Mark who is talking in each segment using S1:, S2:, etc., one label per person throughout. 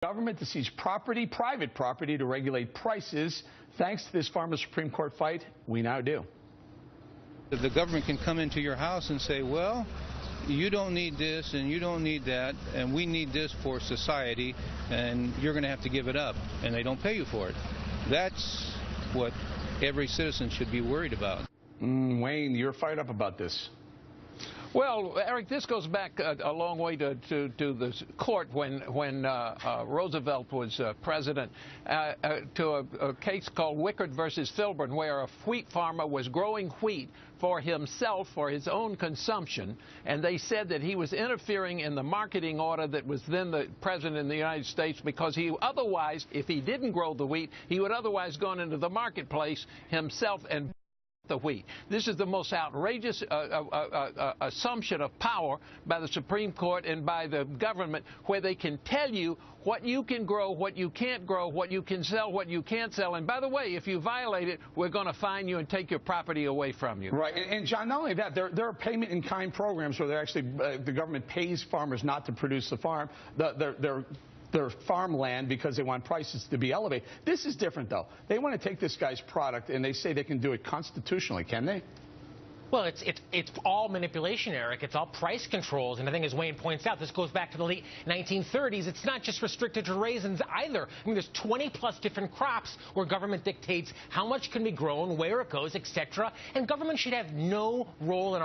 S1: Government to seize property, private property, to regulate prices. Thanks to this farmers' Supreme Court fight, we now do.
S2: The government can come into your house and say, well, you don't need this and you don't need that, and we need this for society, and you're going to have to give it up, and they don't pay you for it. That's what every citizen should be worried about.
S1: Wayne, you're fired up about this.
S3: Well, Eric, this goes back a long way to the court when Roosevelt was president, to a case called Wickard versus Filburn, where a wheat farmer was growing wheat for himself, for his own consumption, and they said that he was interfering in the marketing order that was then the president of the United States, because he otherwise, if he didn't grow the wheat, he would otherwise gone into the marketplace himself and the wheat. This is the most outrageous assumption of power by the Supreme Court and by the government, where they can tell you what you can grow, what you can't grow, what you can sell, what you can't sell. And by the way, if you violate it, we're going to fine you and take your property away from you.
S1: Right. And John, not only that, there are payment-in-kind programs where they're actually the government pays farmers not to produce the farm. Their farmland, because they want prices to be elevated. This is different, though. They want to take this guy's product, and they say they can do it constitutionally. Can they?
S4: Well, it's all manipulation, Eric. It's all price controls. And I think, as Wayne points out, this goes back to the late 1930s. It's not just restricted to raisins either. I mean, there's 20-plus different crops where government dictates how much can be grown, where it goes, etc. And government should have no role in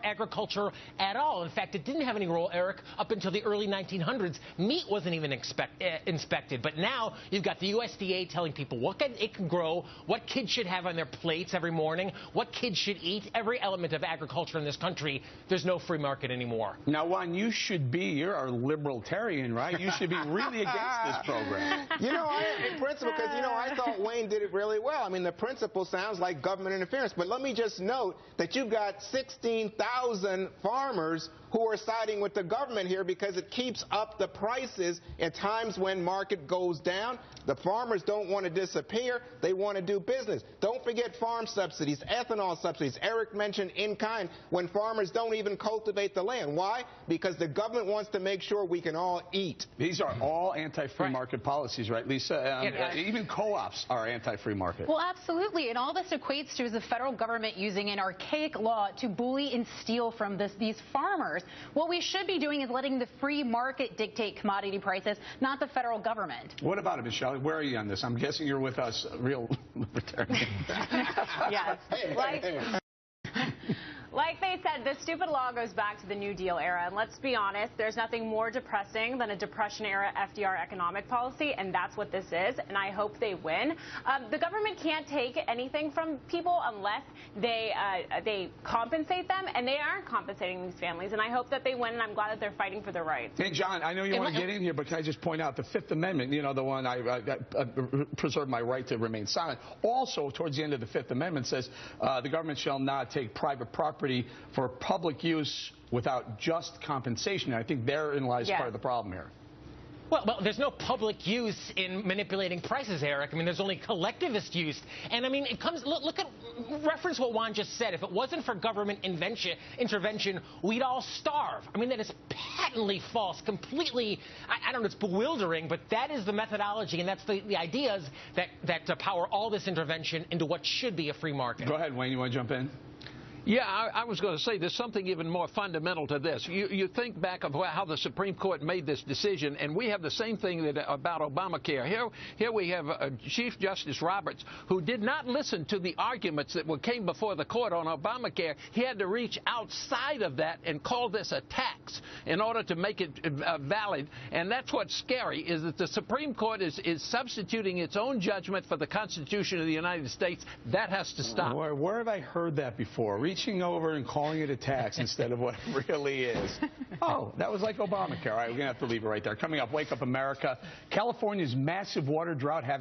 S4: agriculture at all. In fact, it didn't have any role, Eric, up until the early 1900s. Meat wasn't even inspected. But now you've got the USDA telling people what it can grow, what kids should have on their plates every morning, what kids should eat. Every element of agriculture in this country, there's no free market anymore.
S1: Now, Juan, you're a libertarian, right? You should be really against this program.
S5: You know, in principle, because, I thought Wayne did it really well. I mean, the principle sounds like government interference. But let me just note that you've got 16,000 farmers who are siding with the government here because it keeps up the prices at times when market goes down. The farmers don't want to disappear. They want to do business. Don't forget farm subsidies, ethanol subsidies. Eric mentioned in-kind, when farmers don't even cultivate the land. Why? Because the government wants to make sure we can all eat.
S1: These are all anti-free market policies, right, Lisa? Even co-ops are anti-free market.
S6: Well, absolutely. And all this equates to is the federal government using an archaic law to bully and steal from these farmers. What we should be doing is letting the free market dictate commodity prices, not the federal government.
S1: What about it, Michelle? Where are you on this? I'm guessing you're with us, real libertarian.
S7: Yes. Like they said, this stupid law goes back to the New Deal era. And let's be honest, there's nothing more depressing than a Depression-era FDR economic policy, and that's what this is, and I hope they win. The government can't take anything from people unless they compensate them, and they aren't compensating these families, and I hope that they win, and I'm glad that they're fighting for their rights.
S1: Hey, John, I know you want to get in here, but can I just point out the Fifth Amendment, the one I preserve my right to remain silent. Also, towards the end of the Fifth Amendment says the government shall not take private property for public use without just compensation. And I think therein lies part of the problem here.
S4: Well, there's no public use in manipulating prices, Eric. I mean, there's only collectivist use. And, I mean, it comes, look at, reference what Juan just said. If it wasn't for government intervention, we'd all starve. I mean, that is patently false, completely, I don't know, it's bewildering, but that is the methodology, and that's the ideas that power all this intervention into what should be a free market.
S1: Go ahead, Wayne, you want to jump in?
S3: Yeah, I was going to say there's something even more fundamental to this. You think back of how the Supreme Court made this decision, and we have the same thing about Obamacare. Here we have Chief Justice Roberts, who did not listen to the arguments that came before the court on Obamacare. He had to reach outside of that and call this a tax in order to make it valid. And that's what's scary, is that the Supreme Court is substituting its own judgment for the Constitution of the United States. That has to stop.
S1: Where have I heard that before? Reaching over and calling it a tax instead of what it really is. Oh, that was like Obamacare. All right, we're going to have to leave it right there. Coming up, Wake Up America. California's massive water drought having